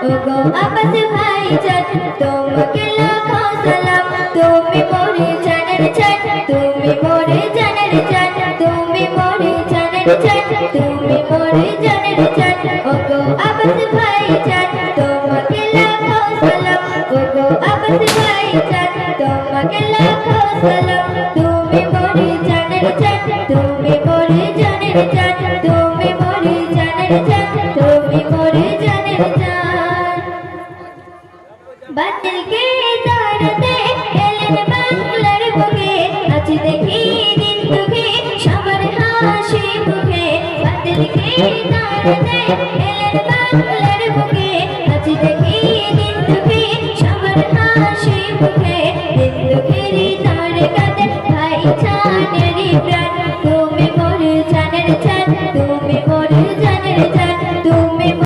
ওগো আব্বাস ভাইজান তোমাকে লাখো সালাম তুমি মোরে জানের জান তুমি মোরে জানের জান তুমি মোরে জানের জান তুমি মোরে জানের জান ওগো আব্বাস ভাইজান তোমাকে লাখো সালাম ওগো আব্বাস ভাইজান তোমাকে লাখো সালাম তুমি মোরে জানের জান তুমি মোরে জানের জান তুমি মোরে জানের জান তুমি মোরে জানের জান বাতিলকে তাড়াতে এলেন বাংলার বুকে আজ দেখি দিন দুঃখে সবার হাসি মুখে বাতিলকে তাড়াতে এলেন বাংলার বুকে আজ দেখি